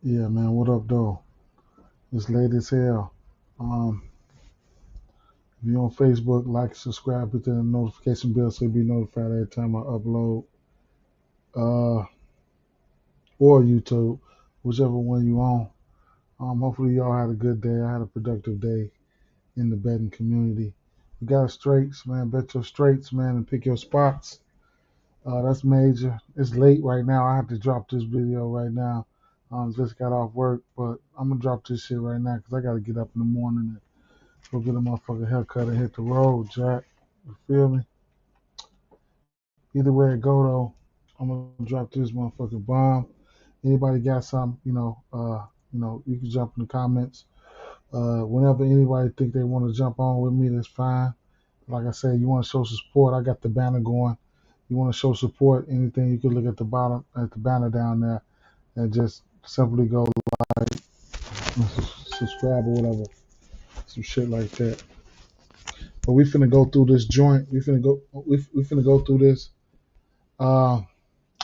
Yeah, man. What up, though? It's late as hell. Um, if you on Facebook, like, subscribe, hit the notification bell so you be notified every time I upload. Uh, or YouTube, whichever one you on. Hopefully y'all had a good day. I had a productive day in the betting community. You got straights, man. Bet your straights, man, and pick your spots. That's major. It's late right now. I have to drop this video right now. Just got off work, but I'm gonna drop this shit right now because I gotta get up in the morning. Go get a motherfucking haircut and hit the road, Jack. You feel me? Either way it go though, I'm gonna drop this motherfucking bomb. Anybody got something, you can jump in the comments. Whenever anybody think they want to jump on with me, that's fine. Like I said, you want to show some support, I got the banner going. You want to show support, anything you can look at the bottom at the banner down there and just simply go subscribe or whatever. Some shit like that. But we finna go through this joint. We finna go through this. Uh,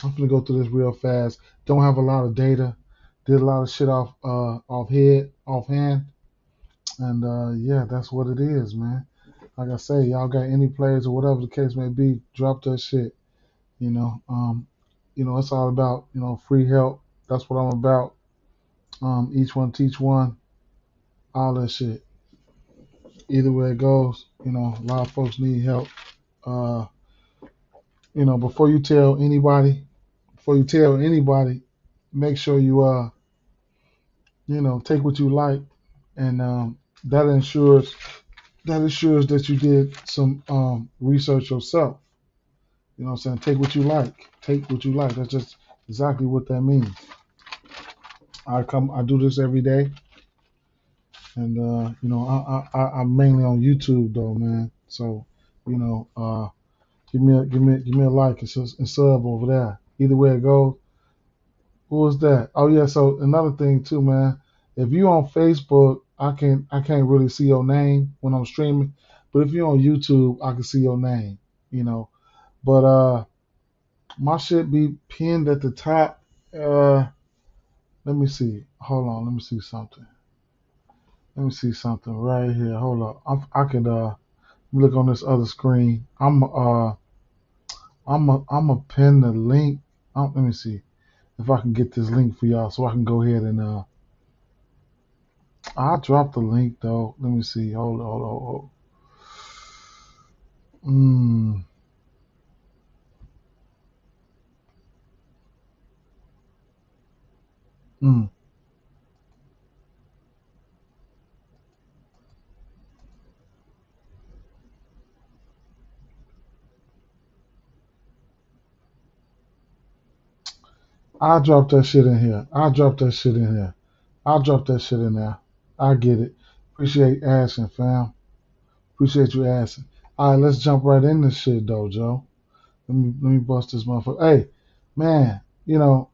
I'm finna go through this real fast. Don't have a lot of data. Did a lot of shit offhand, and yeah, that's what it is, man. Like I say, y'all got any players or whatever the case may be, drop that shit. You know, um, it's all about free help. That's what I'm about. Each one teach one, all that shit. Either way it goes, a lot of folks need help. Uh, before you tell anybody, make sure you take what you like, and that ensures that you did some research yourself. You know what I'm saying? Take what you like. Take what you like. That's just exactly what that means. I do this every day, and I'm mainly on YouTube though, man. So, give me a like and sub over there. Either way it goes. Who was that? Oh yeah. So another thing too, man. If you on Facebook, I can't really see your name when I'm streaming, but if you're on YouTube, I can see your name. You know. But my shit be pinned at the top. Let me see. Hold on. Let me see something. Let me see something right here. Hold up. I could look on this other screen. I'm a pin the link. Let me see if I can get this link for y'all so I can go ahead and I'll drop the link though. Let me see. Hold. Mm, mm. I'll drop that shit in here. I'll drop that shit in here. I'll drop that shit in there. I get it. Appreciate asking, fam. Appreciate you asking. All right, let's jump right in this shit though, Joe. Let me bust this motherfucker. Hey, man,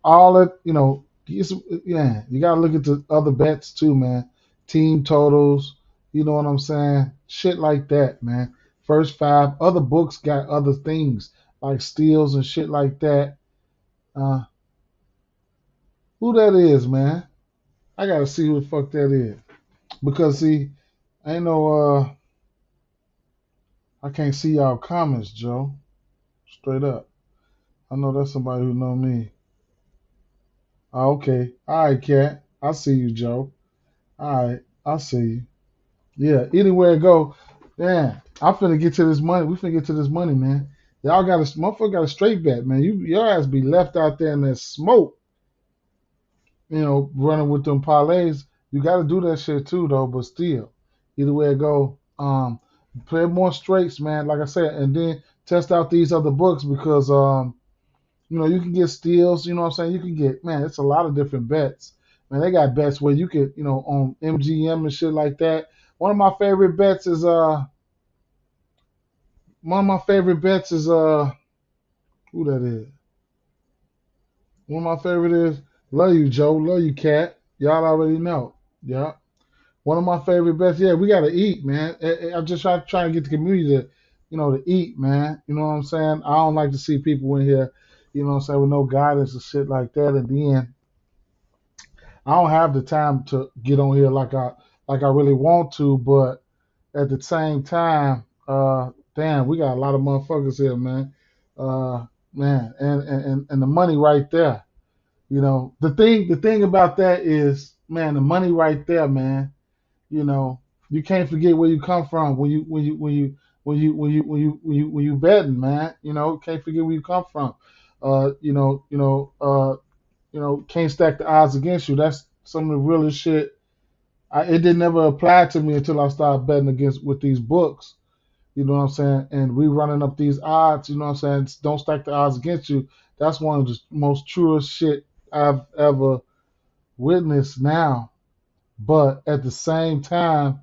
all that, yeah, you gotta look at the other bets too, man. Team totals, you know what I'm saying? Shit like that, man. First five. Other books got other things like steals and shit like that. Uh, who that is, man? I gotta see who the fuck that is because see, ain't no I can't see y'all comments, Joe. Straight up. I know that's somebody who know me. Oh, okay. All right, cat. I see you, Joe. All right. I see you. Yeah. Anywhere it go, yeah. I'm finna get to this money. We finna get to this money, man. Y'all got a motherfucker got a straight bet, man. Your ass be left out there in that smoke, running with them parlays. You got to do that shit too, though. But still, either way it go, play more straights, man. Like I said, and then test out these other books because you can get steals. You know what I'm saying? You can get, man, it's a lot of different bets. Man, they got bets where you could, on MGM and shit like that. One of my favorite bets is who that is? One of my favorite is Love You Joe, Love You Cat. Y'all already know. Yeah. One of my favorite bets. Yeah, we gotta eat, man. I'm just trying to get the community to, to eat, man. You know what I'm saying? I don't like to see people in here, with no guidance and shit like that. And then I don't have the time to get on here like I really want to, but at the same time, damn, we got a lot of motherfuckers here, man. Man, and the money right there. You know, the thing about that is, man, the money right there, man. You know, you can't forget where you come from when you betting, man. You know, can't forget where you come from. Uh, you know, you know, uh, can't stack the odds against you. That's some of the realest shit. It didn't ever apply to me until I started betting against with these books. You know what I'm saying? And we running up these odds. You know what I'm saying? Don't stack the odds against you. That's one of the most truest shit I've ever witnessed now. But at the same time,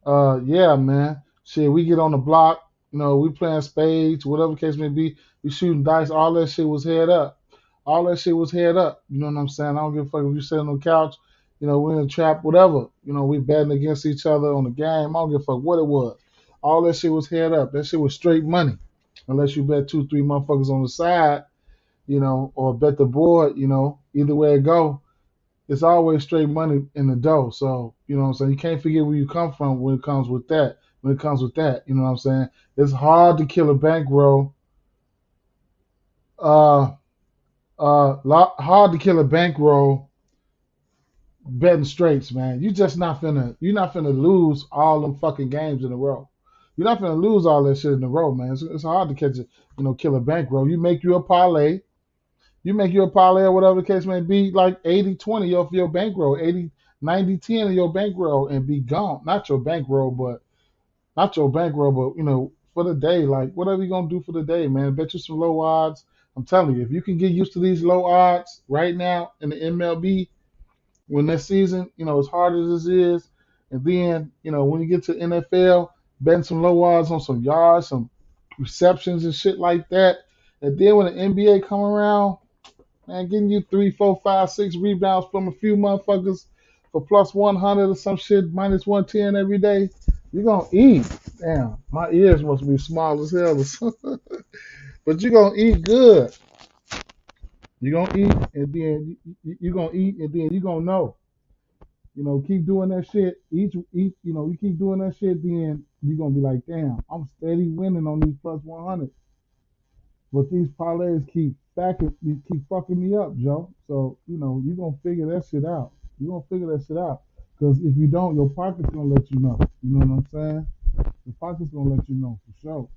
yeah, man. Shit, we get on the block, we playing spades, whatever the case may be. We shooting dice. All that shit was head up. All that shit was head up. You know what I'm saying? I don't give a fuck if you sitting on the couch, we're in a trap, whatever. We betting against each other on the game. I don't give a fuck what it was. All that shit was head up. That shit was straight money. Unless you bet two, three motherfuckers on the side, or bet the board, either way it go, it's always straight money in the dough. So, you know what I'm saying? You can't forget where you come from when it comes with that. When it comes with that, you know what I'm saying? It's hard to kill a bankroll. Hard to kill a bankroll betting straights, man. You're not finna lose all them fucking games in a row. You're not finna lose all that shit in a row, man. It's hard to catch it, kill a bankroll. You make your parlay or whatever the case may be, like 80-20 off your bankroll, 80-90-10 of your bankroll and be gone. Not your bankroll, but for the day, like whatever you're gonna do for the day, man. Bet you some low odds. I'm telling you, if you can get used to these low odds right now in the MLB when this season, as hard as this is, and then, when you get to NFL, betting some low odds on some yards, some receptions and shit like that. And then when the NBA come around, man, getting you 3, 4, 5, 6 rebounds from a few motherfuckers for plus 100 or some shit, minus 110 every day, you're going to eat. Damn, my ears must be small as hell or something. But you're going to eat good. You're going to eat, and then you're going to eat, and then you're going to know. Keep doing that shit. You keep doing that shit, then you're going to be like, damn, I'm steady winning on these plus 100. But these parlays keep fucking me up, Joe. So, you're gonna figure that shit out. You're gonna figure that shit out. Because if you don't, your pocket's gonna let you know. You know what I'm saying? Your pocket's gonna let you know for sure.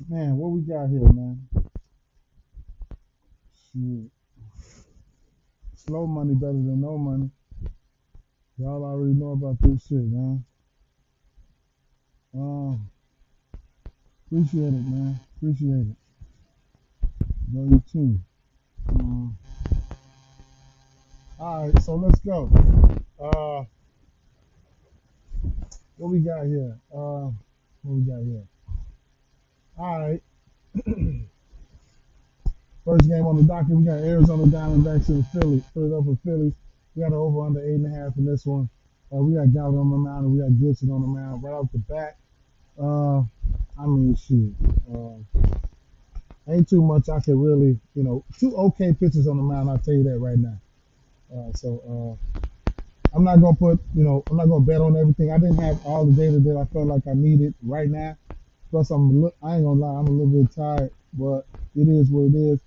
Man, what we got here, man? Shit. Slow money better than no money. Y'all already know about this shit, man. Appreciate it, man. Appreciate it. Very too. All right, so let's go. What we got here? All right. First game on the docket, we got Arizona Diamondbacks and Philadelphia Phillies. We got an over under 8.5 in this one. We got Galvin on the mound and we got Gibson on the mound right off the bat. Shit. Ain't too much I can really, two okay pitchers on the mound. I'll tell you that right now. I'm not gonna I'm not gonna bet on everything. I didn't have all the data that I felt like I needed right now. Plus, I ain't gonna lie, I'm a little bit tired, but it is what it is.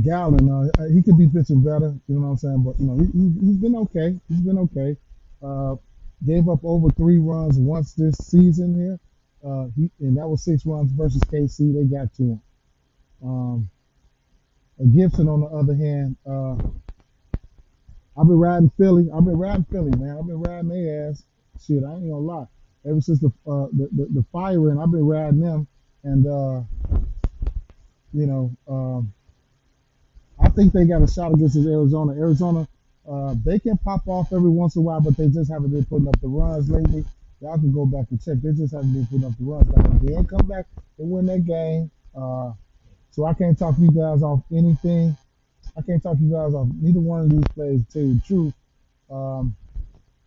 Gallon, he could be pitching better, you know what I'm saying? But he's been okay. He's been okay. Gave up over 3 runs once this season here. And that was 6 runs versus KC. They got to him. Gibson, on the other hand, I've been riding Philly, man. I've been riding their ass. Shit, I ain't gonna lie. Ever since the firing, I've been riding them, and I think they got a shot against this Arizona. Arizona, they can pop off every once in a while, but they just haven't been putting up the runs lately. Y'all can go back and check. They just haven't been putting up the runs. Like, they ain't come back and win that game. So I can't talk you guys off anything. I can't talk you guys off neither one of these plays, to tell you the truth.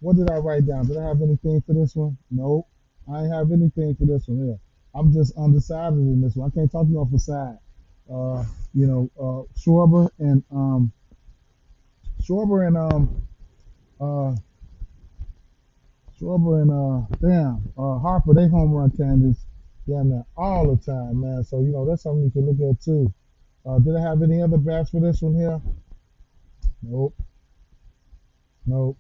What did I write down? Did I have anything for this one? Nope. I ain't have anything for this one here. I'm just undecided in this one. I can't talk you off the side. Schwarber and Schwarber and uh, Harper, they home run candidates, yeah, man, all the time, man. So that's something you can look at too. Did I have any other bats for this one here? Nope, nope.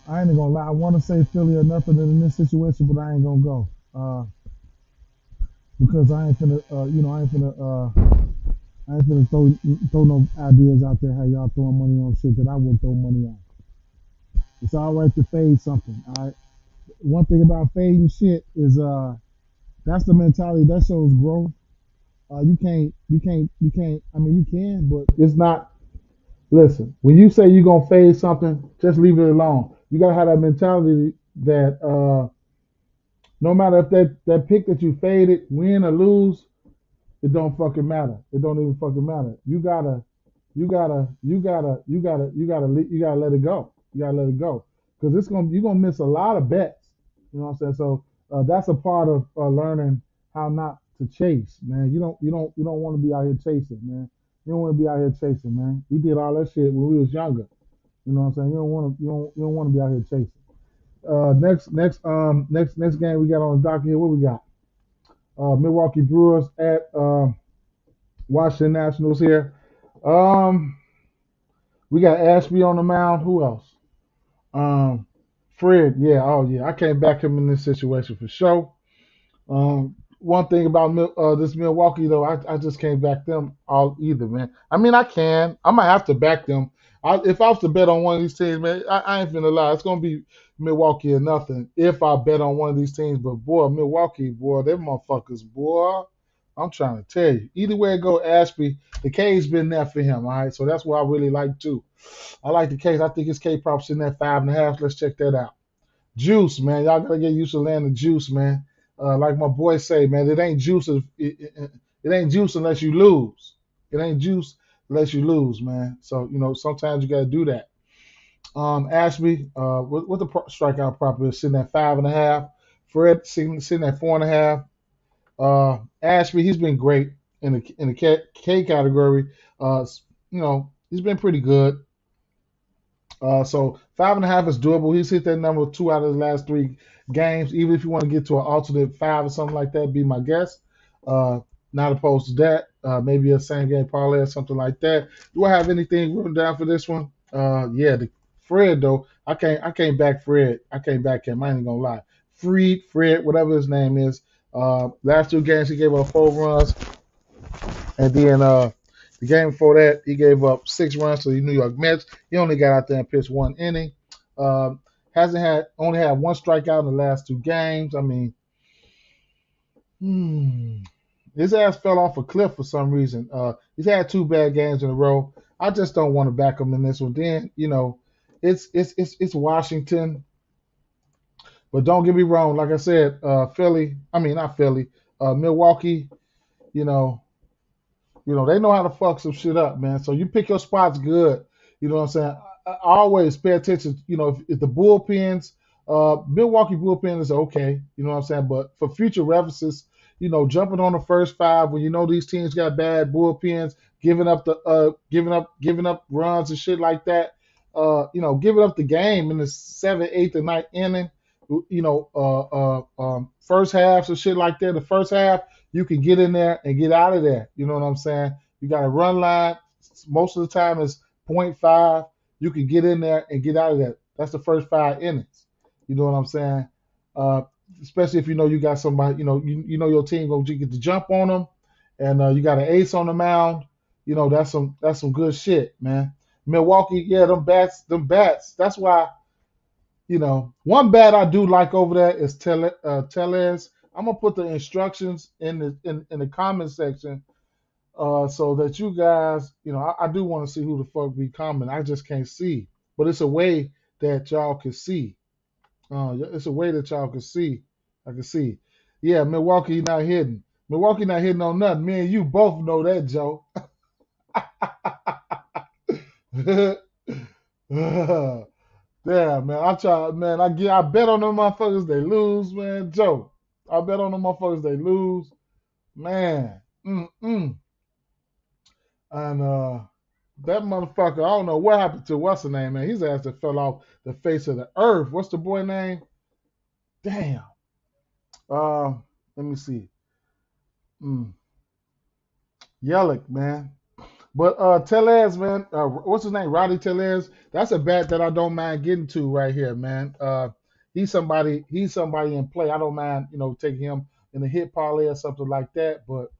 I ain't gonna lie. I want to say Philly or nothing in this situation, but I ain't gonna go because I ain't finna throw no ideas out there how y'all throwing money on shit that I wouldn't throw money on. It's all right to fade something. All right. One thing about fading shit is that's the mentality that shows growth. You can't. I mean, you can, but it's not. Listen, when you say you're gonna fade something, just leave it alone. You gotta have that mentality that no matter if that pick that you faded, win or lose, it don't fucking matter. It don't even fucking matter. You gotta let it go. You gotta let it go because you're gonna miss a lot of bets. You know what I'm saying? So that's a part of learning how not to chase, man. You don't want to be out here chasing, man. You don't want to be out here chasing, man. We did all that shit when we was younger. You know what I'm saying? You don't want to be out here chasing. Next game we got on the docket here. What we got? Milwaukee Brewers at Washington Nationals here. Um, we got Ashby on the mound. Who else? Um, Fred. Yeah. Oh yeah. I can't back him in this situation for sure. One thing about this Milwaukee though, I just can't back them all either, man. I mean, I can. I might have to back them. If I was to bet on one of these teams, man, I ain't finna lie. It's gonna be Milwaukee or nothing. If I bet on one of these teams, but boy, Milwaukee, boy, them motherfuckers, boy. I'm trying to tell you. Either way it go, Ashby, the K's been there for him, all right? So that's what I really like too. I like the K's. I think his K prop sitting at 5.5. Let's check that out. Juice, man. Y'all gotta get used to landing juice, man. Like my boy say, man, it ain't juice it ain't juice unless you lose. It ain't juice unless you lose, man. So sometimes you gotta do that. Ashby, what the strikeout prop is sitting at 5.5. Fred sitting at 4.5. Ashby, he's been great in the K category. He's been pretty good. So 5.5 is doable. He's hit that number 2 out of the last 3 games. Even if you want to get to an alternate 5 or something like that, be my guess. Uh, Not opposed to that. Maybe a same game parlay or something like that. Do I have anything written down for this one? Yeah, Fred though. I can't back Fred. I can't back him. I ain't gonna lie. Fred, whatever his name is. Last 2 games he gave up 4 runs. And then the game before that, he gave up 6 runs to the New York Mets. He only got out there and pitched 1 inning. Hasn't had only had 1 strikeout in the last 2 games. I mean, his ass fell off a cliff for some reason. He's had 2 bad games in a row. I just don't want to back him in this one. Then it's Washington, but don't get me wrong. Like I said, Philly. I mean not Philly. Milwaukee. You know, they know how to fuck some shit up, man. So you pick your spots good. You know what I'm saying? I always pay attention. If the bullpens, Milwaukee bullpen is okay. You know what I'm saying? But for future references, jumping on the first 5 when these teams got bad bullpens, giving up runs and shit like that. Giving up the game in the 7th, 8th, and 9th inning. First halves and shit like that. The first half, you can get in there and get out of there. You know what I'm saying? You got a run line. Most of the time is .5. You can get in there and get out of there. That's the first 5 innings. You know what I'm saying? Especially if you got somebody, your team gonna get the jump on them, and you got an ace on the mound. That's some good shit, man. Milwaukee, yeah, them bats. That's why. One bat I do like over there is Tellez. I'm gonna put the instructions in the comment section, so that you guys, I do want to see who the fuck be comment. I just can't see, but it's a way that y'all can see. It's a way that y'all can see. I can see. Yeah, Milwaukee not hitting. Milwaukee not hitting on nothing. Me and you both know that, Joe. Yeah, man. I try, man. I bet on them motherfuckers they lose, man. Joe, I bet on them motherfuckers they lose, man. mm. And that motherfucker, I don't know what happened to what's the name, man. His ass that fell off the face of the earth. What's the boy name? Damn. Uh, Let me see. Mm. Yelich, man. But Tellez, man, what's his name? Roddy Tellez. That's a bat that I don't mind getting to right here, man. He's somebody. He's somebody in play. I don't mind, taking him in a hit parlay or something like that. But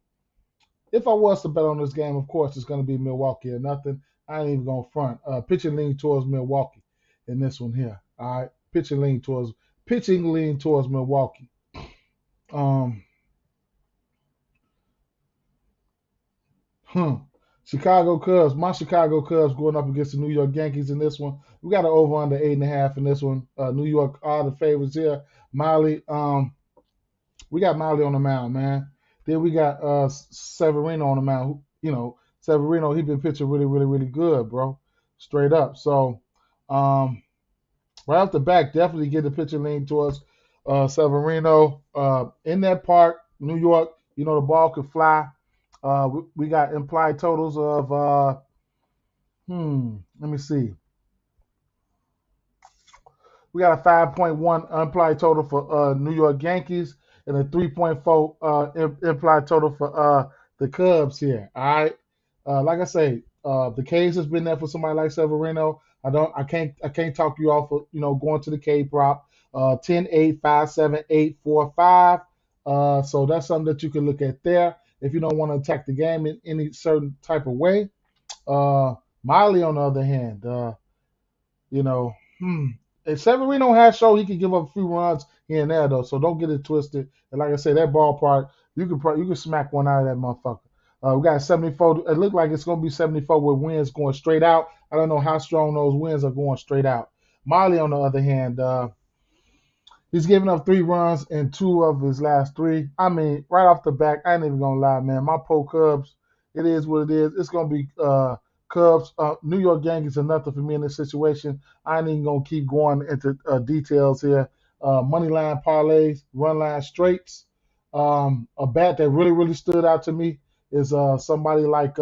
if I was to bet on this game, of course, it's going to be Milwaukee or nothing. I ain't even going to front. Pitching lean towards Milwaukee in this one here. All right, pitching lean towards Milwaukee. Um, Hmm. Chicago Cubs. My Chicago Cubs going up against the New York Yankees in this one. We got an over under 8.5 in this one. New York are the favorites here. Miley. We got Miley on the mound, man. Then we got Severino on the mound. Severino, he been pitching really, really, really good, bro. Straight up. So um, right off the back, definitely get the pitcher lean towards Severino. In that park, New York, the ball could fly. We got implied totals of let me see. We got a 5.1 implied total for New York Yankees and a 3.4 implied total for the Cubs here. All right. Like I say, the K's has been there for somebody like Severino. I can't talk you off of, going to the K prop. 10, 8, 5, 7, 8, 4, 5. So that's something that you can look at there if you don't want to attack the game in any certain type of way. Uh, Miley, on the other hand, you know, hmm. If Severino has show, he can give up a few runs here and there though. So don't get it twisted. And like I say, that ballpark, you can smack one out of that motherfucker. We got 74. It looked like it's gonna be 74 with winds going straight out. I don't know how strong those winds are going straight out. Miley, on the other hand, he's given up 3 runs in 2 of his last 3. I mean, right off the back, I ain't even gonna lie, man. My poor Cubs, it is what it is. It's gonna be Cubs, New York Yankees are nothing for me in this situation. I ain't even gonna keep going into details here. Money line parlays, run line straights. A bat that really, really stood out to me is somebody like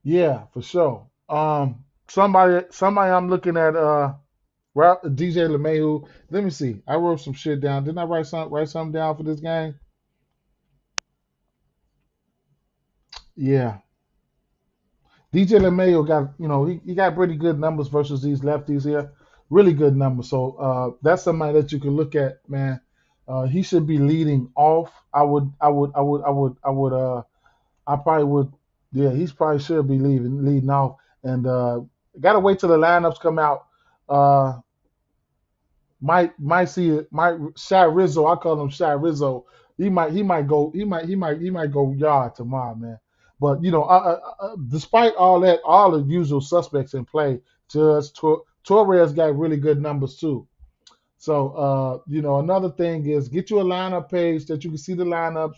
yeah, for sure. Somebody I'm looking at DJ LeMahieu. Let me see. I wrote some shit down. Didn't I write something down for this game? Yeah. DJ LeMahieu got, he got pretty good numbers versus these lefties here. Really good numbers. So that's somebody that you can look at, man. He should be leading off. I probably would. Yeah, he's probably should be leading off. And gotta wait till the lineups come out. Uh, might see it. Might Shy Rizzo. I call him Shy Rizzo. He might go yard tomorrow, man. But despite all that, all the usual suspects in play, Torres got really good numbers too. So another thing is get you a lineup page that you can see the lineups.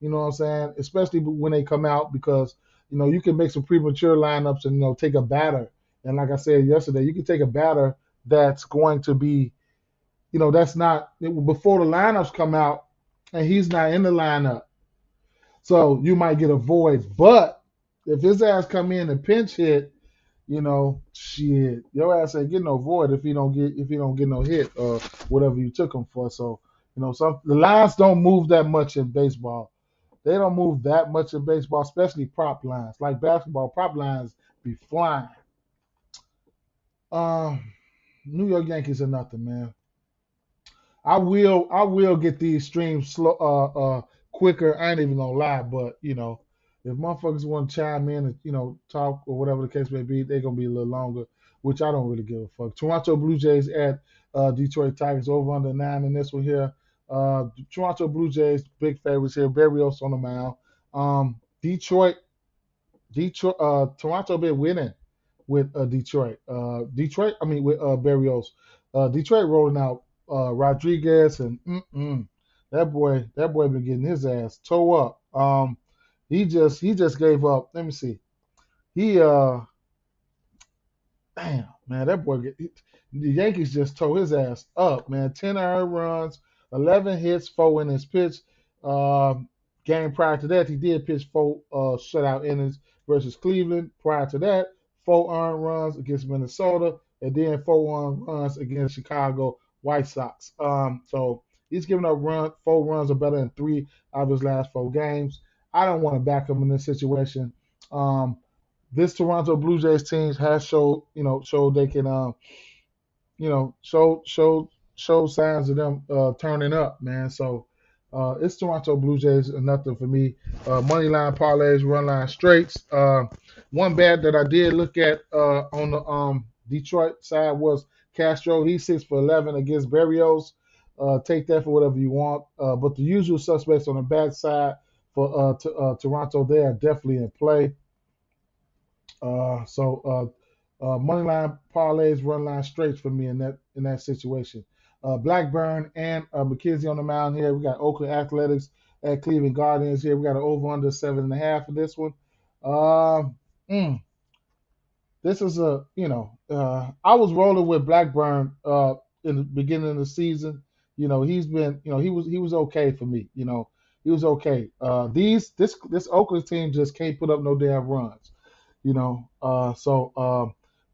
You know what I'm saying? Especially when they come out because you can make some premature lineups and take a batter. And like I said yesterday, you can take a batter that's going to be that's not before the lineups come out, and he's not in the lineup. So you might get a void. But if his ass come in and pinch hit, shit, your ass ain't getting no void if you don't get no hit or whatever you took him for. So the lines don't move that much in baseball. They don't move that much in baseball, especially prop lines. Like basketball, prop lines be flying. Um, New York Yankees are nothing, man. I will get these streams quicker. I ain't even gonna lie, but if motherfuckers want to chime in and talk or whatever the case may be, they're gonna be a little longer, which I don't really give a fuck. Toronto Blue Jays at Detroit Tigers over under 9 in this one here. Toronto Blue Jays big favorites here. Barrios on the mound. Toronto been winning with Detroit. I mean with Barrios. Detroit rolling out Rodriguez and that boy been getting his ass toe up. He just gave up. Let me see. He damn man, the Yankees just tore his ass up, man. 10 earned runs, 11 hits, 4 innings pitched. Um, Game prior to that, he did pitch four shutout innings versus Cleveland. Prior to that, four earned runs against Minnesota, and then four earned runs against Chicago White Sox. So he's given up four runs or better in three out of his last four games. I don't want to back him in this situation. Um, this Toronto Blue Jays team has showed they can show signs of them turning up, man. So it's Toronto Blue Jays and nothing for me. Money line parlays, run line straights. One bet that I did look at on the Detroit side was Castro. He's 6 for 11 against Barrios. Take that for whatever you want. But the usual suspects on the bad side for Toronto, they are definitely in play. Money line parlays, run line straights for me in that situation. Blackburn and McKenzie on the mound here. We got Oakland Athletics at Cleveland Guardians here. We got an over under 7.5 for this one. Uh, mm, this is I was rolling with Blackburn in the beginning of the season. He's been, he was okay for me. He was okay. This Oakland team just can't put up no damn runs.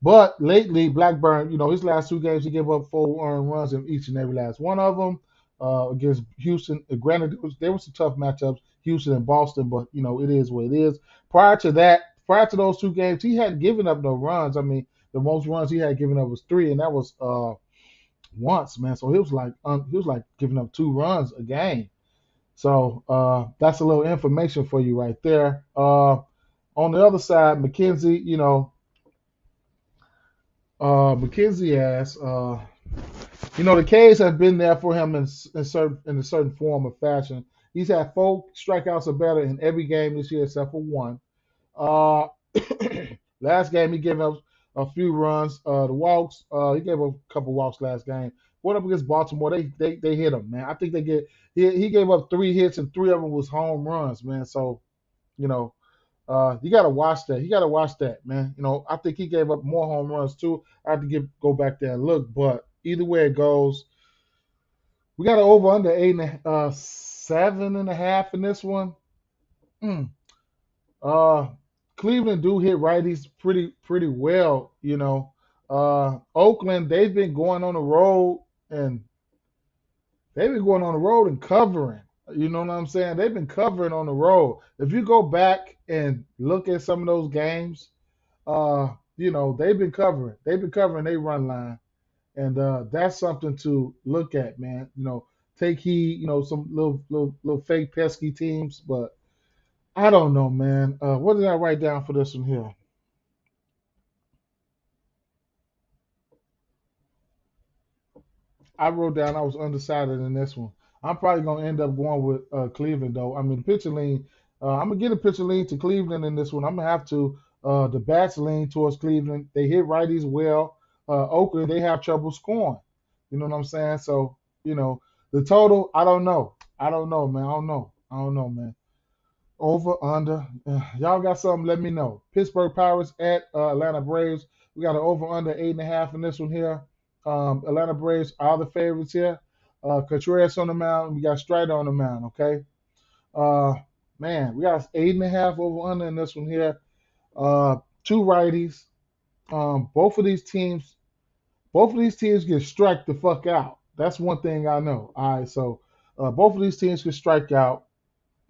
But lately Blackburn, his last two games he gave up four earned runs in each and every last one of them against Houston. Granted, there was some tough matchups, Houston and Boston, but it is what it is. Prior to those two games, he hadn't given up no runs. I mean, the most runs he had given up was three, and that was once, man. So he was like giving up 2 runs a game. So that's a little information for you right there. On the other side, McKenzie, McKenzie has, the K's have been there for him in a certain form of fashion. He's had 4 strikeouts or better in every game this year except for one. Uh, Last game he gave up a few runs. The walks, he gave up a couple walks last game. Went up against Baltimore, they hit him, man. I think he gave up 3 hits and 3 of them was home runs, man. So you know. You got to watch that. You got to watch that, man. I think he gave up more home runs too. I have to go back there and look, but either way it goes, we got an over under 7.5 in this one. Mm. Uh, Cleveland do hit righties pretty well. Oakland, they've been going on the road and covering. You know what I'm saying? They've been covering on the road. If you go back and look at some of those games, they've been covering. They've been covering their run line, and that's something to look at, man. Take heed. Some little fake pesky teams, but I don't know, man. What did I write down for this one here? I wrote down I was undecided in this one. I'm probably gonna end up going with Cleveland though. I mean, pitcher lean. I'm gonna get a pitcher lean to Cleveland in this one. I'm gonna have to. The bats lean towards Cleveland. They hit righties well. Oakland, they have trouble scoring. You know what I'm saying? So the total. I don't know. I don't know, man. I don't know, man. Over, under. Y'all got something, let me know. Pittsburgh Pirates at Atlanta Braves. We got an over under 8.5 in this one here. Atlanta Braves are the favorites here. Contreras on the mound. We got Strider on the mound, okay? Uh, Man, we got 8.5 over under in this one here. Two righties. Both of these teams get strike the fuck out. That's one thing I know. All right, so both of these teams can strike out.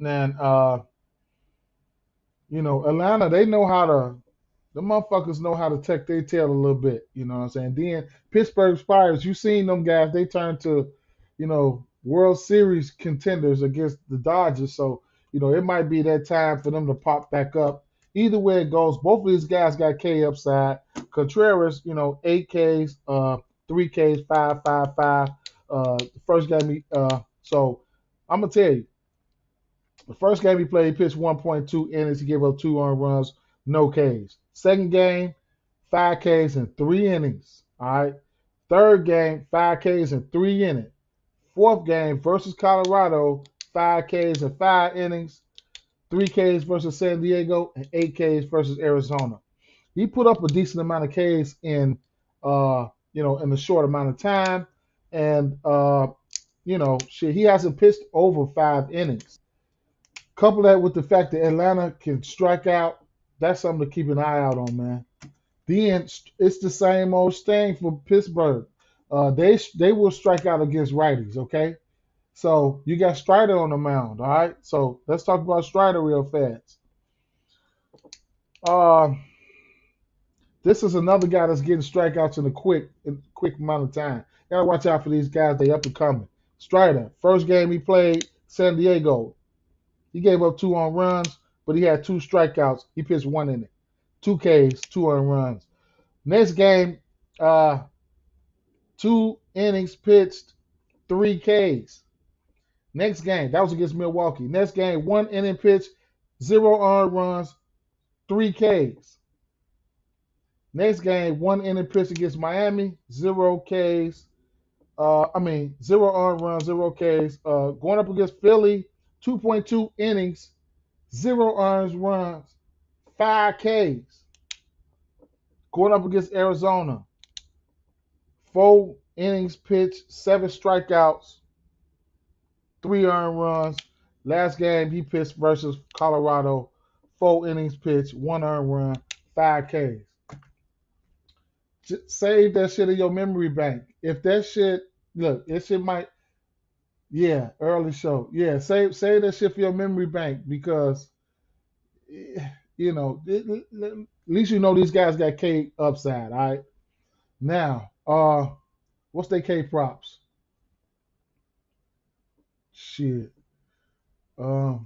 And Atlanta, the motherfuckers know how to tuck their tail a little bit. You know what I'm saying? Then Pittsburgh Pirates, you seen them guys, they turned to, World Series contenders against the Dodgers. So, it might be that time for them to pop back up. Either way it goes, both of these guys got K upside. Contreras, 8 Ks, 3 Ks, 5. The first game, so I'm gonna tell you, the first game he played, he pitched 1.2 innings. He gave up 2 earned runs, no Ks. Second game, 5 Ks in 3 innings. All right. Third game, 5 Ks in 3 innings. Fourth game versus Colorado, 5 Ks in 5 innings. 3 Ks versus San Diego, and 8 Ks versus Arizona. He put up a decent amount of Ks in a short amount of time. And shit, he hasn't pitched over 5 innings. Couple that with the fact that Atlanta can strike out, that's something to keep an eye out on, man. Then it's the same old thing for Pittsburgh. They will strike out against righties, okay? So you got Strider on the mound, all right? So let's talk about Strider real fast. Uh, this is another guy that's getting strikeouts in a quick amount of time. Gotta watch out for these guys. They up and coming. Strider, first game he played San Diego, he gave up 2 earned runs, but he had 2 strikeouts. He pitched 1 inning, 2 Ks, 2 earned runs. Next game, 2 innings pitched, 3 Ks. Next game, that was against Milwaukee. Next game, 1 inning pitch, 0 earned runs, 3 Ks. Next game, 1 inning pitch against Miami, 0 Ks. 0 earned runs, 0 Ks. Going up against Philly, 2.2 innings, 0 earned runs, 5 Ks. Going up against Arizona, 4 innings pitched, 7 strikeouts, 3 earned runs. Last game he pitched versus Colorado, 4 innings pitched, 1 earned run, 5 Ks. Save that shit in your memory bank. If that shit, look, that shit might, yeah, early show. Yeah, save that shit for your memory bank because, at least you know these guys got K upside, all right? Now, what's their K props? Shit. Because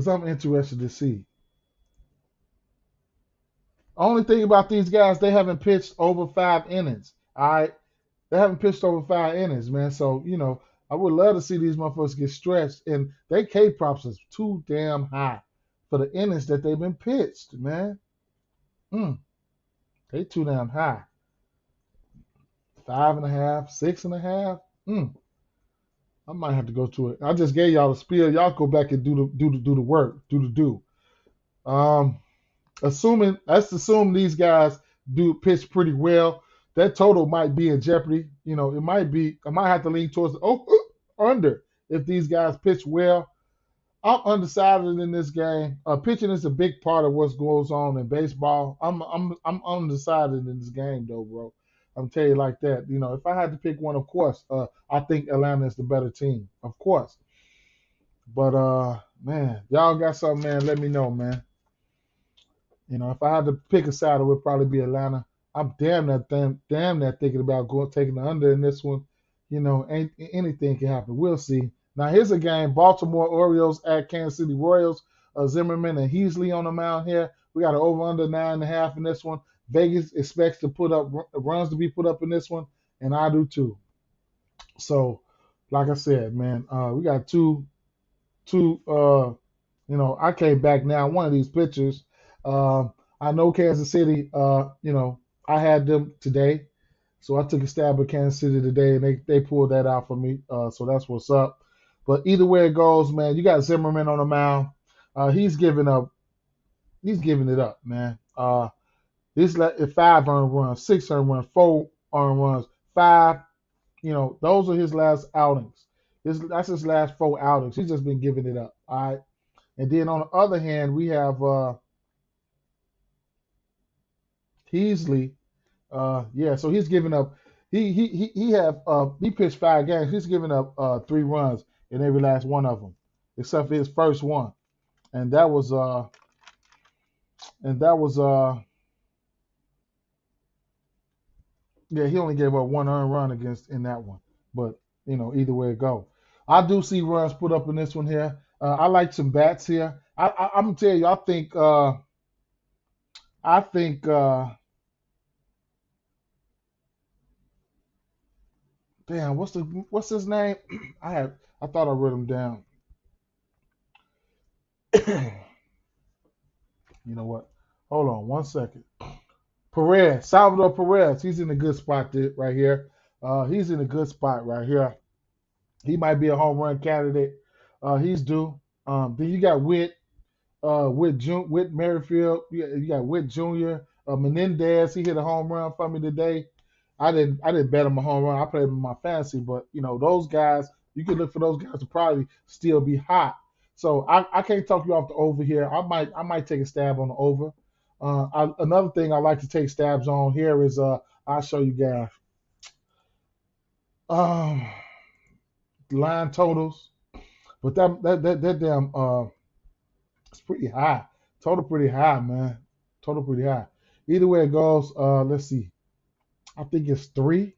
I'm interested to see. Only thing about these guys, they haven't pitched over 5 innings. All right, they haven't pitched over 5 innings, man. So I would love to see these motherfuckers get stretched, and they K props is too damn high for the innings that they've been pitched, man. They too damn high. 5.5, 6.5. I might have to go to it. I just gave y'all the spiel. Y'all go back and do the work, do. Let's assume these guys do pitch pretty well. That total might be in jeopardy. It might be. I might have to lean towards the under if these guys pitch well. I'm undecided in this game. Pitching is a big part of what goes on in baseball. I'm undecided in this game though, bro. I'm telling you like that. If I had to pick one, of course, I think Atlanta is the better team, of course. But man, y'all got something, man? Let me know, man. If I had to pick a side, it would probably be Atlanta. I'm damn that thinking about taking the under in this one. Anything can happen. We'll see. Now here's a game: Baltimore Orioles at Kansas City Royals. Zimmerman and Heasley on the mound here. We got an over/under 9.5 in this one. Vegas expects to put up runs to be put up in this one, and I do too. So, like I said, man, we got two. I came back now. One of these pitchers. I know Kansas City. I had them today, so I took a stab at Kansas City today, and they pulled that out for me. So that's what's up. But either way it goes, man, you got Zimmerman on the mound. He's giving up. He's giving it up, man. This 5 earned runs, 6 earned runs, 4 earned runs, 5. Those are his last outings. That's his last 4 outings. He's just been giving it up. All right. And then on the other hand, we have Heasley. So he's giving up. He pitched 5 games. He's given up 3 runs in every last one of them, except for his first one, and that was he only gave up 1 earned run in that one. But either way it go, I do see runs put up in this one here. I like some bats here. I'm gonna tell you, I think damn, what's his name? I thought I wrote him down. You know what? Hold on 1 second. Salvador Perez. He's in a good spot right here. He's in a good spot right here. He might be a home run candidate. He's due. Then you got Whit Merrifield. You got Whit Jr. Menendez. He hit a home run for me today. I didn't bet him a home run. I played him in my fantasy, but those guys, you can look for those guys to probably still be hot. So I can't talk you off the over here. I might take a stab on the over. Another thing I like to take stabs on here is I'll show you guys um, line totals, but that damn it's pretty high. Total pretty high, man. Total pretty high. Either way it goes, let's see. I think it's three.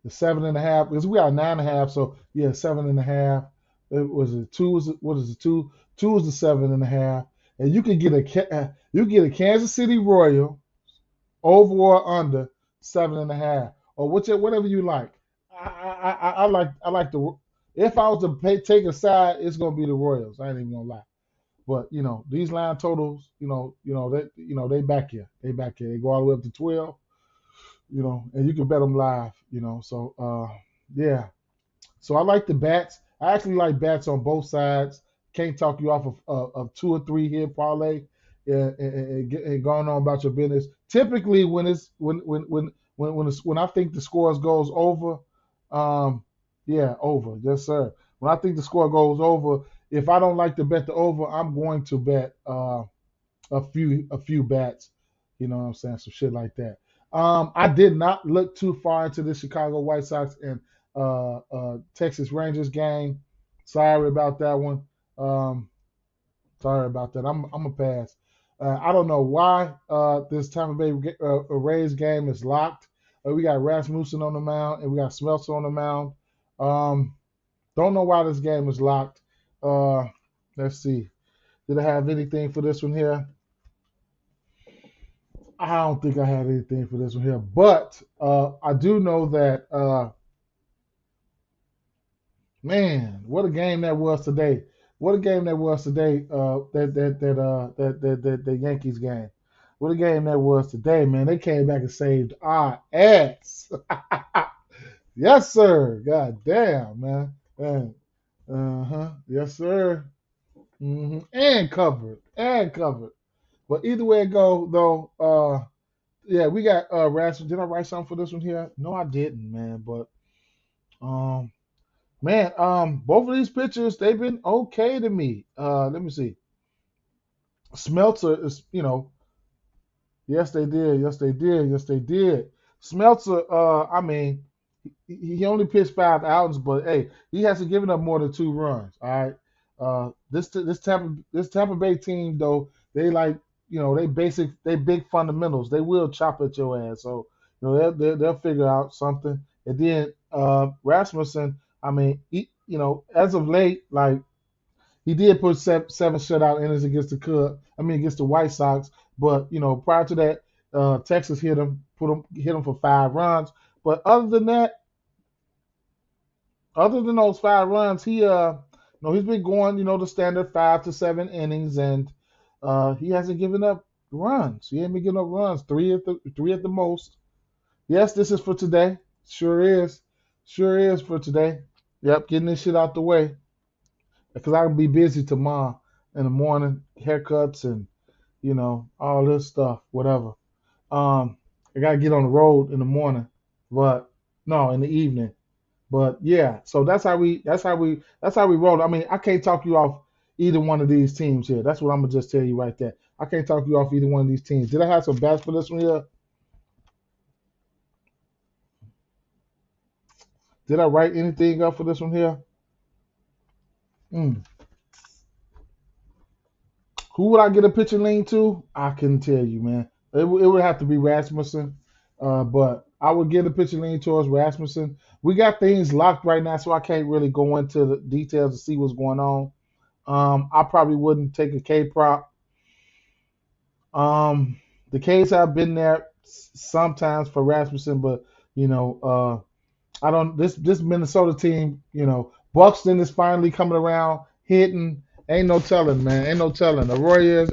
The 7.5 because we got 9.5. So yeah, 7.5. It was a two. What is it? Two. Two is the 7.5, and you can get a Kansas City Royal over or under 7.5 or whatever you like. I like the. If I was to take a side, it's gonna be the Royals. I ain't even gonna lie. But these line totals, they back here. They back here. They go all the way up to 12. And you can bet them live. So yeah. So I like the bats. I actually like bats on both sides. Can't talk you off of 2 or 3 hit parlay and going on about your business. Typically, when I think the scores goes over, yeah, over, yes sir. When I think the score goes over, if I don't like to bet the over, I'm going to bet a few bats. You know what I'm saying? Some shit like that. I did not look too far into the Chicago White Sox and Texas Rangers game. Sorry about that one. Sorry about that. I'm a pass. I don't know why this Tampa Bay Rays game is locked. We got Rasmussen on the mound and we got Smeltzer on the mound. Don't know why this game is locked. Let's see. Did I have anything for this one here? I don't think I had anything for this one here, but I do know that man, what a game that was today! What a game that was today! That Yankees game. What a game that was today, man! They came back and saved our ass. Yes, sir. God damn, man. Yes, sir. And covered. And covered. But either way it go, though, yeah, we got Rasmus. Did I write something for this one here? No, I didn't, man. But man, both of these pitchers, they've been okay to me. Let me see. Smeltzer is, yes, they did. Yes, they did. Yes, they did. Smeltzer, I mean, he only pitched 5 outings, but hey, he hasn't given up more than 2 runs. All right. This Tampa Bay team though, they like they big fundamentals. They will chop at your ass. So they'll figure out something. And then Rasmussen, I mean, as of late, like he did put 7 shutout innings against against the White Sox. But prior to that, Texas hit him for 5 runs. But other than those 5 runs, he's been going the standard 5 to 7 innings, and he hasn't given up runs. He ain't been giving up runs. 3 at the most. Yes, this is for today. Sure is for today. Yep, getting this shit out the way because I can be busy tomorrow in the morning, haircuts and all this stuff, whatever. I gotta get on the road in the morning, but no, in the evening. But yeah, so that's how we roll. I mean, I can't talk you off either one of these teams here. That's what I'm gonna just tell you right there. I can't talk you off either one of these teams. Did I have some bats for this one here? Did I write anything up for this one here? Who would I get a pitcher lean to? I couldn't tell you, man. It would have to be Rasmussen, but I would get a pitcher lean towards Rasmussen. We got things locked right now, so I can't really go into the details to see what's going on. I probably wouldn't take a K prop. The K's have been there sometimes for Rasmussen, but I don't. This Minnesota team, Buxton is finally coming around, hitting. Ain't no telling, man. Ain't no telling. Reyes,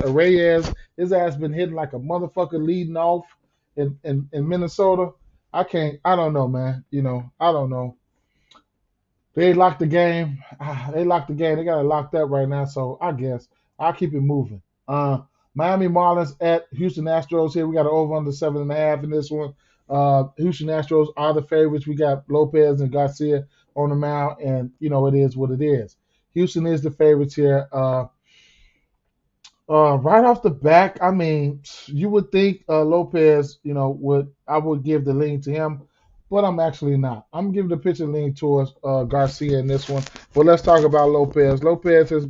his ass been hitting like a motherfucker leading off in Minnesota. I don't know, man. I don't know. They locked the game. They locked the game. They got it locked up right now. So I guess I'll keep it moving. Miami Marlins at Houston Astros here. We got an over under 7.5 in this one. Houston Astros are the favorites. We got Lopez and Garcia on the mound, and it is what it is. Houston is the favorites here. Right off the back, I mean, you would think Lopez, I would give the lean to him, but I'm actually not. I'm giving the pitcher lean towards Garcia in this one. But let's talk about Lopez. Lopez has,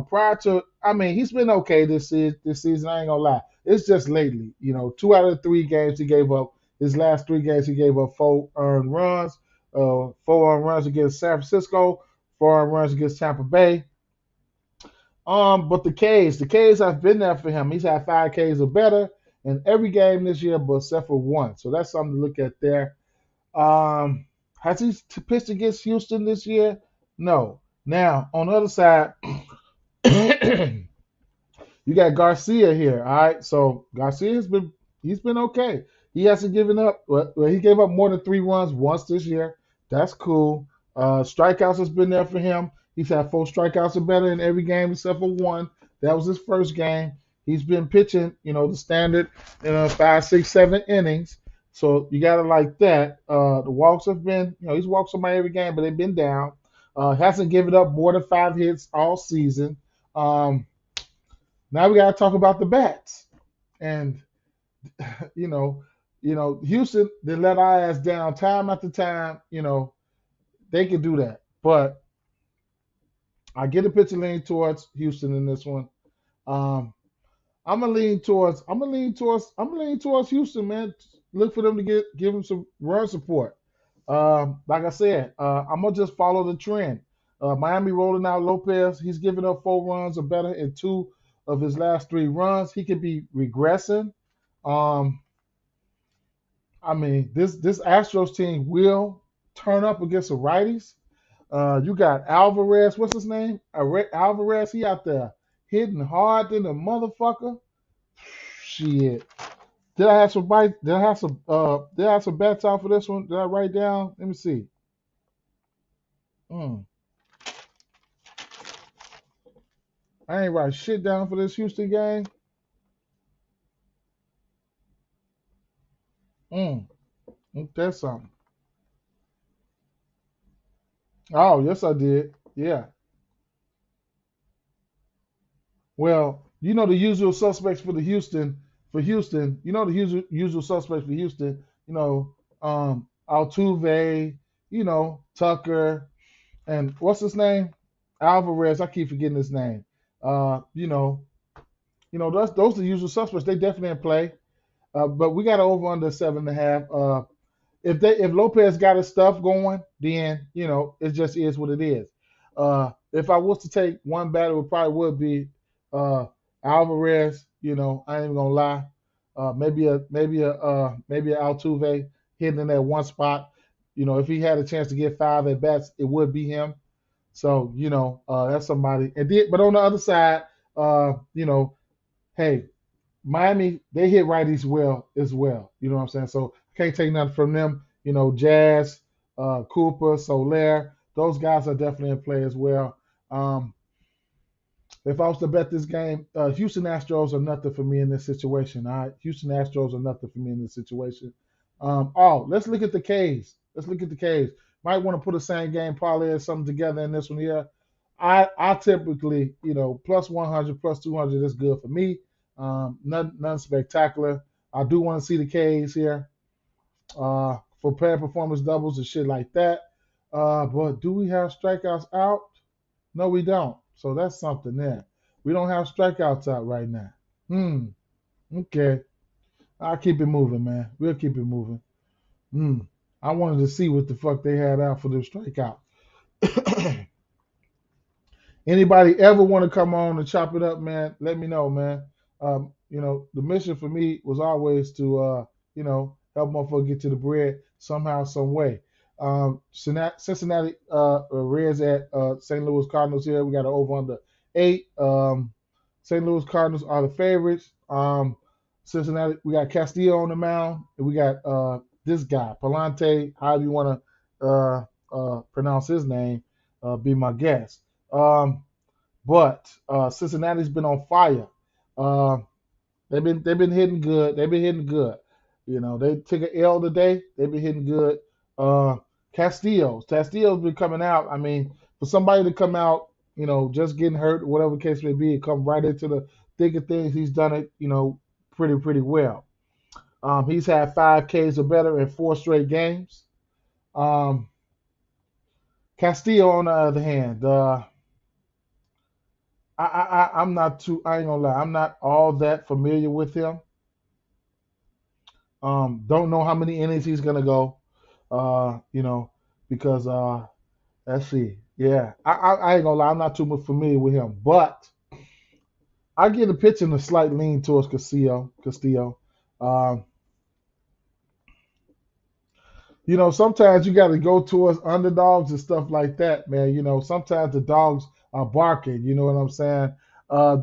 prior to, I mean, he's been okay this season. This season, I ain't gonna lie. It's just lately, 2 out of 3 games he gave up. His last 3 games he gave up 4 earned runs. 4 earned runs against San Francisco, 4 earned runs against Tampa Bay. But the K's have been there for him. He's had 5 Ks or better in every game this year, but except for one. So that's something to look at there. Has he pitched against Houston this year? No. Now on the other side, you got Garcia here. All right, so Garcia he's been okay. He hasn't given up. Well, he gave up more than 3 runs once this year. That's cool. Strikeouts has been there for him. He's had 4 strikeouts or better in every game except for one. That was his first game. He's been pitching, the standard, 5, 6, 7 innings. So you gotta like that. The walks have been, he's walked somebody every game, but they've been down. Hasn't given up more than 5 hits all season. Now we gotta talk about the bats, and you know, Houston, they let our ass down time after time. They can do that, but I get a pitcher lean towards Houston in this one. Um, I'm gonna lean towards Houston, man. Look for them to give them some run support. Like I said, I'm gonna just follow the trend. Miami rolling out Lopez. He's given up 4 runs or better in 2 of his last 3 runs. He could be regressing. Um, I mean, this Astros team will turn up against the righties. You got Alvarez. What's his name? Alvarez. He out there hitting hard than a motherfucker. Shit. Did I have some bite? Did I have some bets out for this one? Did I write down? Let me see. Mm. I ain't write shit down for this Houston game. Mm. That's something. Oh, yes, I did. Yeah. Well, the usual suspects for the Houston for Houston. The usual suspects for Houston. Altuve. Tucker, and what's his name? Alvarez. I keep forgetting his name. Uh, you know, those are the usual suspects. They definitely in play. But we got over under 7.5. If Lopez got his stuff going, then it just is what it is. If I was to take one batter, it probably would be uh, Alvarez. I ain't even gonna lie. Maybe a Altuve hitting in that one spot. If he had a chance to get 5 at bats, it would be him. So that's somebody. But on the other side, hey, Miami, they hit righties well as well. You know what I'm saying? So can't take nothing from them. Jazz, Cooper, Soler, those guys are definitely in play as well. Um, if I was to bet this game, Houston Astros are nothing for me in this situation. All right, Houston Astros are nothing for me in this situation. Let's look at the K's. Let's look at the K's. Might want to put a same game parlay or something together in this one here. I typically, plus 100, plus 200 is good for me. Nothing spectacular. I do want to see the K's here for pair performance doubles and shit like that. But do we have strikeouts out? No, we don't. So that's something there. We don't have strikeouts out right now. Hmm. Okay. I'll keep it moving, man. We'll keep it moving. Hmm. I wanted to see what the fuck they had out for the strikeout. Anybody ever want to come on and chop it up, man? Let me know, man. The mission for me was always to, help motherfucker get to the bread somehow, some way. Cincinnati Reds at St. Louis Cardinals here. We got an over under 8. St. Louis Cardinals are the favorites. Cincinnati, we got Castillo on the mound, and we got this guy, Palante, however you want to pronounce his name, be my guest. But Cincinnati's been on fire. Uh, they've been hitting good. They've been hitting good. They took an L today. They've been hitting good. Uh, Castillo's been coming out. I mean, for somebody to come out, just getting hurt, whatever the case may be, and come right into the thick of things, he's done it, pretty well. He's had 5 Ks or better in 4 straight games. Um, Castillo, on the other hand, I'm not too. I ain't gonna lie. I'm not all that familiar with him. Don't know how many innings he's gonna go. Because let's see. Yeah, I ain't gonna lie. I'm not too much familiar with him, but I get a pitching a slight lean towards Castillo. Um, sometimes you got to go towards underdogs and stuff like that, man. Sometimes the dogs are barking. You know what I'm saying?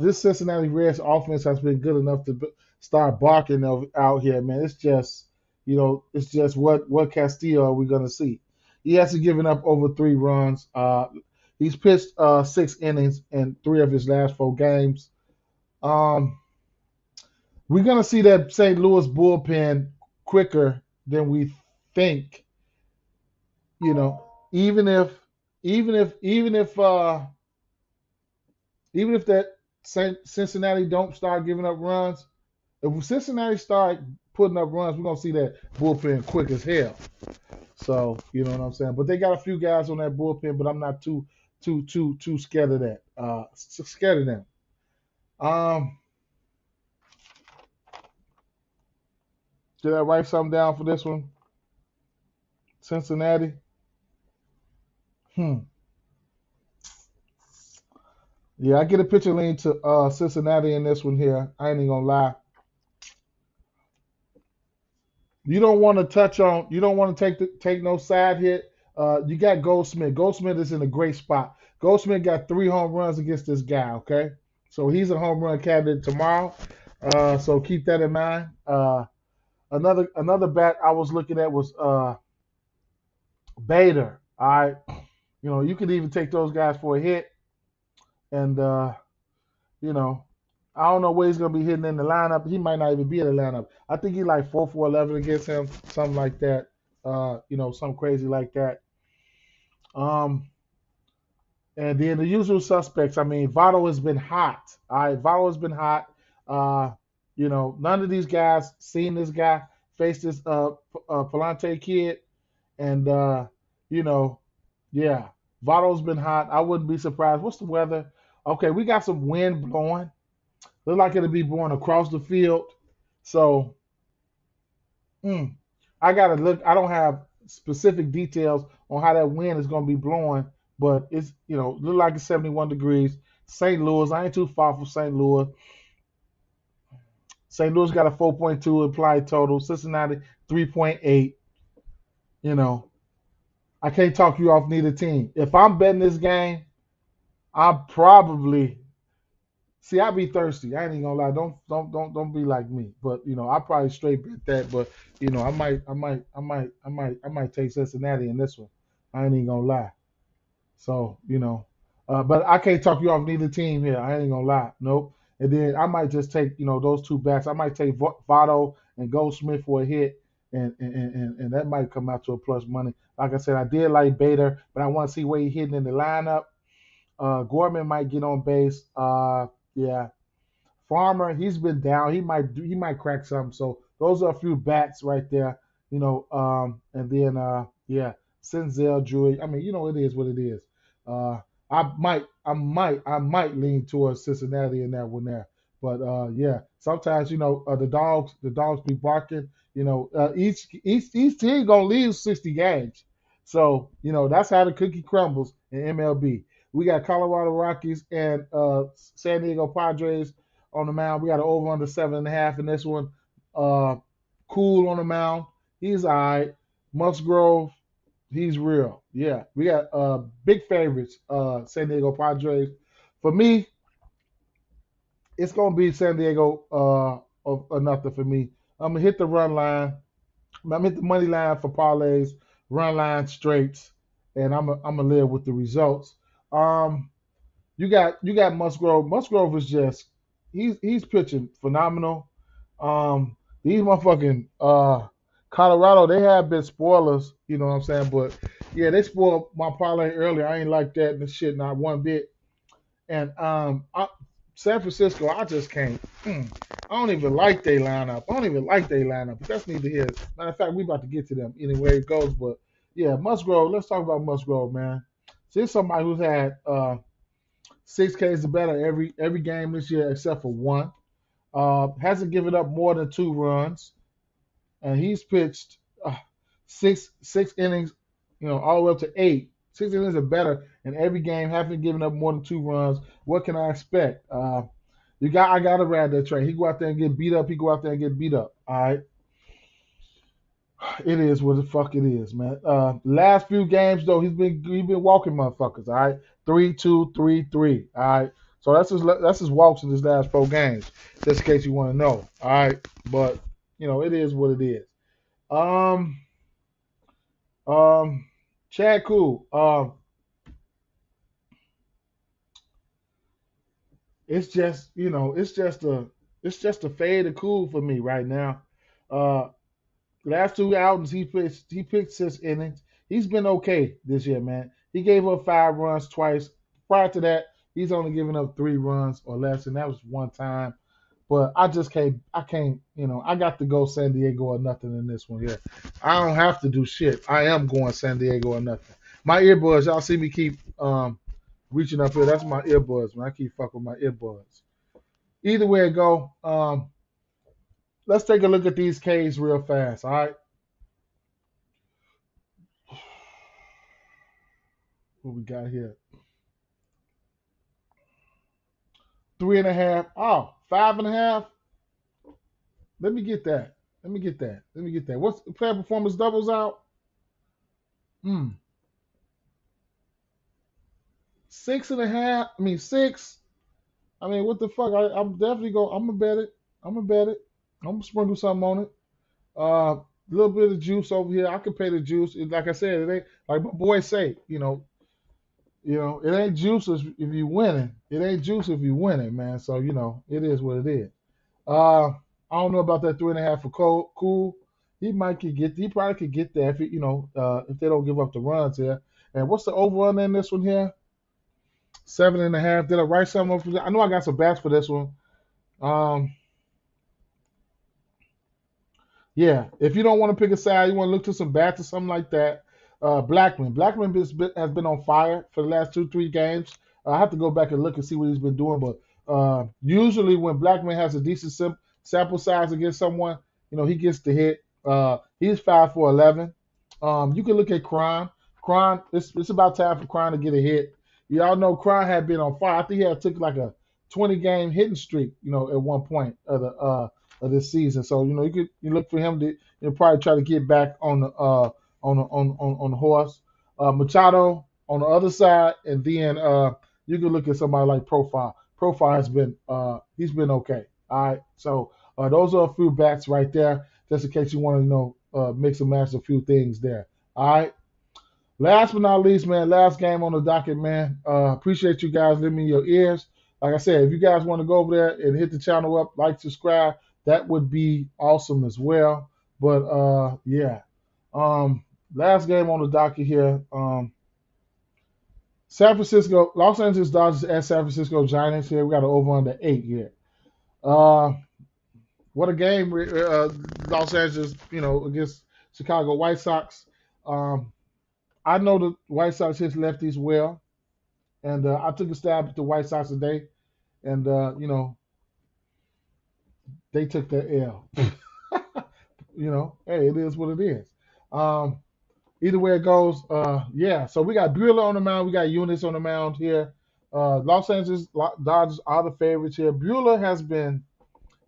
This Cincinnati Reds offense has been good enough to start barking out here, man. It's just what Castillo are we gonna see? He hasn't given up over 3 runs. He's pitched 6 innings in 3 of his last 4 games. Um, we're gonna see that St. Louis bullpen quicker than we think. Even if even if even if even if that Cincinnati don't start giving up runs, if Cincinnati start putting up runs, we're gonna see that bullpen quick as hell. So you know what I'm saying. But they got a few guys on that bullpen, but I'm not too scared of that. Scared of them. Um, did I write something down for this one? Cincinnati. Hmm. Yeah, I get a picture lean to Cincinnati in this one here. I ain't even gonna lie. You don't want to take no side hit. You got Goldsmith. Goldsmith is in a great spot. Goldsmith got 3 home runs against this guy. Okay, so he's a home run candidate tomorrow. So keep that in mind. Another bat I was looking at was Bader. All right, you could even take those guys for a hit, and you know I don't know where he's gonna be hitting in the lineup. He might not even be in the lineup. I think he like 4 for 11 against him, something like that. Something crazy like that. Um, and then the usual suspects. I mean, Votto has been hot. All right, Votto has been hot. Uh, none of these guys seen this guy face this Palante kid, and you know, yeah, Votto's been hot. I wouldn't be surprised. What's the weather? Okay, we got some wind blowing. Look like it'll be blowing across the field. So mm, I gotta look. I don't have specific details on how that wind is gonna be blowing, but it's look like it's 71 degrees. St. Louis, I ain't too far from St. Louis. St. Louis got a 4.2 implied total. Cincinnati 3.8. You know, I can't talk you off neither team. If I'm betting this game, I probably see. I be thirsty. I ain't even gonna lie. Don't be like me. But I probably straight bet that. But I might take Cincinnati in this one. I ain't even gonna lie. So but I can't talk you off neither team here. I ain't gonna lie. Nope. And then I might just take those two backs. I might take Votto and Goldsmith for a hit, and that might come out to a plus money. Like I said, I did like Bader, but I want to see where he's hitting in the lineup. Gorman might get on base. Yeah. Farmer, he's been down. He might crack something. So those are a few bats right there. And then yeah, Senzel, Drury. I mean, it is what it is. Uh, I might lean towards Cincinnati in that one there. But yeah, sometimes the dogs be barking. Each team gonna leave 60 games. So that's how the cookie crumbles in MLB. We got Colorado Rockies and San Diego Padres on the mound. We got an over under 7.5 in this one. Uh, Cool on the mound. He's all right. Musgrove, he's real. Yeah, we got big favorites. San Diego Padres. For me, it's gonna be San Diego or nothing for me. I'm gonna hit the run line. I'm gonna hit the money line for parlays, run line straights, and I'm gonna live with the results. Um, you got Musgrove. Musgrove is just he's pitching phenomenal. These motherfucking Colorado, they have been spoilers, you know what I'm saying? But yeah, they spoiled my parlay earlier. I ain't like that and this shit not one bit. And San Francisco, I just can't. I don't even like their lineup. I don't even like their lineup. But that's neither here. Matter of fact, we about to get to them anyway it goes. But yeah, Musgrove. Let's talk about Musgrove, man. So he's somebody who's had 6 Ks or better every game this year except for one. Hasn't given up more than 2 runs, and he's pitched six innings, all the way up to 8. 6 innings or better in every game. Haven't given up more than 2 runs. What can I expect? I gotta ride that train. He go out there and get beat up. He go out there and get beat up. All right. It is what the fuck it is, man. Last few games though, he been walking motherfuckers. All right, 3-2, 3-3. All right, so that's his walks in his last 4 games. Just in case you want to know. All right, but it is what it is. Um, um, Chad Cool. It's just it's just a fade of cool for me right now. Uh, Last 2 outings, he picked 6 innings. He's been okay this year, man. He gave up 5 runs twice. Prior to that, he's only given up 3 runs or less, and that was one time. But I just can't. I can't. I got to go San Diego or nothing in this one here. I don't have to do shit. I am going San Diego or nothing. My earbuds, y'all see me keep reaching up here. That's my earbuds, man. I keep fucking with my earbuds. Either way it go, let's take a look at these K's real fast. All right. What we got here? 3.5. Oh, 5.5. Let me get that. Let me get that. Let me get that. What's player performance doubles out? Hmm. 6.5. I mean 6. I mean, what the fuck? I'm definitely going. I'm gonna bet it. I'm gonna bet it. I'm gonna sprinkle something on it. A little bit of juice over here. I could pay the juice. Like I said, it ain't like my boys say. It ain't juice if you winning. It ain't juice if you winning, man. So it is what it is. Uh, I don't know about that 3.5 for Cool. He probably could get there if they don't give up the runs here. And what's the over on in this one here? 7.5. Did I write something up for that? I know I got some bats for this one. Um, Yeah, if you don't want to pick a side, you want to look to some bats or something like that. Blackman has been on fire for the last 2, 3 games. I have to go back and look and see what he's been doing, but usually when Blackman has a decent sample size against someone, he gets the hit. He's 5 for 11. You can look at Cron. Cron, it's about time for Cron to get a hit. Y'all know Cron had been on fire. I think he had took like a 20-game hitting streak, at one point of this season. So you look for him to probably try to get back on the horse. Machado on the other side, and then you can look at somebody like Profile. Profile has been he's been okay. All right, so those are a few bats right there, just in case you want to mix and match a few things there. All right. Last but not least, man, last game on the docket, man. Appreciate you guys lending me your ears. Like I said, if you guys want to go over there and hit the channel up, like, subscribe, that would be awesome as well. But yeah, last game on the docket here. Los Angeles Dodgers at San Francisco Giants here. We got an over under 8 here. Uh, what a game, Los Angeles, against Chicago White Sox. Um, I know the White Sox hit lefties well, and I took a stab at the White Sox today, and they took that L. Hey, it is what it is. Um, Either way it goes, yeah. So we got Bueller on the mound, we got Eunice on the mound here. Los Angeles Dodgers are the favorites here. Bueller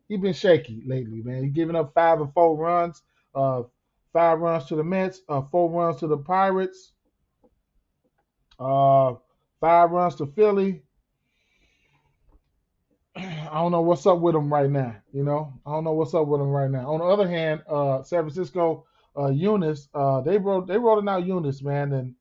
he's been shaky lately, man. He's giving up 5 and 4 runs, 5 runs to the Mets, 4 runs to the Pirates, uh, 5 runs to Philly. I don't know what's up with him right now. I don't know what's up with him right now. On the other hand, San Francisco, Eunice, they rolling out Eunice, man,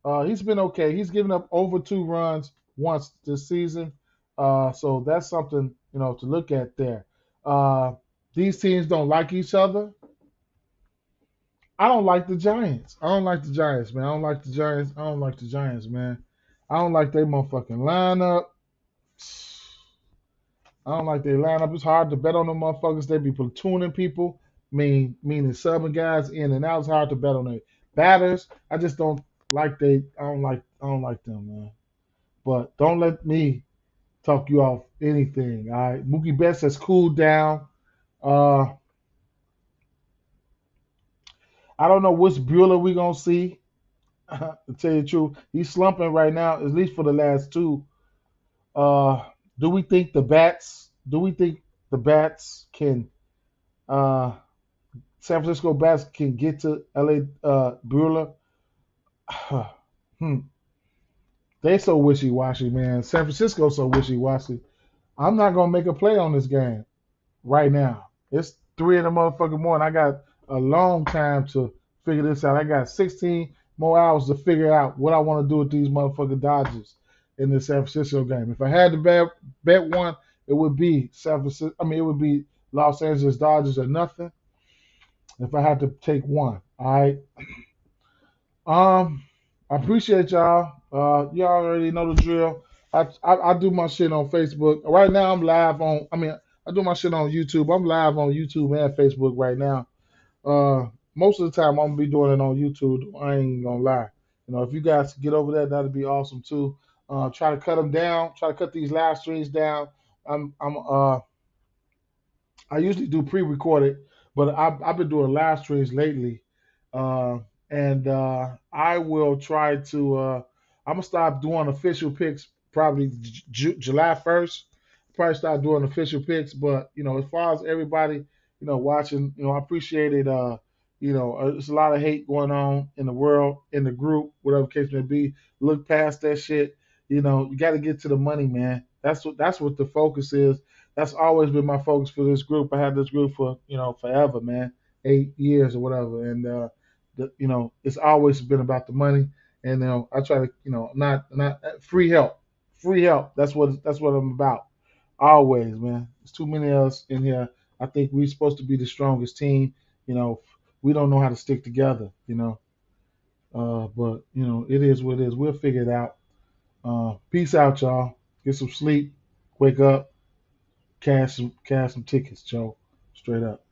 and he's been okay. He's given up over 2 runs once this season, so that's something to look at there. Uh, these teams don't like each other. I don't like the Giants. I don't like the Giants, man. I don't like the Giants. I don't like the Giants, man. I don't like their motherfucking lineup. I don't like their lineup. It's hard to bet on them motherfuckers. They be platooning people, meaning subbing guys in and out. It's hard to bet on their batters. I just don't like they. I don't like them, man. But don't let me talk you off anything. All right, Mookie Betts has cooled down. Uh, I don't know which Bueller we gonna see. To tell you the truth, he's slumping right now, at least for the last two. Uh, do we think the bats? Do we think the bats can? Uh, San Francisco bats can get to LA Bueller? hmm. They so wishy washy, man. San Francisco so wishy washy. I'm not gonna make a play on this game right now. It's 3 in the motherfucking morning. I got a long time to figure this out. I got 16 more hours to figure out what I want to do with these motherfucking Dodgers in this San Francisco game. If I had to bet one, it would be San Francisco. I mean, it would be Los Angeles Dodgers or nothing. If I had to take one, all right. I appreciate y'all. Y'all already know the drill. I do my shit on Facebook. Right now I'm live on. I mean, I do my shit on YouTube. I'm live on YouTube and Facebook right now. Most of the time I'm gonna be doing it on YouTube. I ain't gonna lie. If you guys get over there, that'd be awesome too. Try to cut them down. Try to cut these live streams down. I'm I usually do pre-recorded, but I've been doing live streams lately, uh, and I will try to. I'm gonna start doing official picks probably July 1st. Probably start doing official picks, but as far as everybody, watching, I appreciate it. There's a lot of hate going on in the world, in the group, whatever case may be. Look past that shit. You got to get to the money, man. That's what the focus is. That's always been my focus for this group. I had this group for forever, man, 8 years or whatever, and it's always been about the money. And I try to not free help. That's what I'm about. Always, man. There's too many of us in here. I think we're supposed to be the strongest team. You know, we don't know how to stick together. But it is what it is. We'll figure it out. Peace out, y'all. Get some sleep. Wake up. Cash some tickets, Joe. Straight up.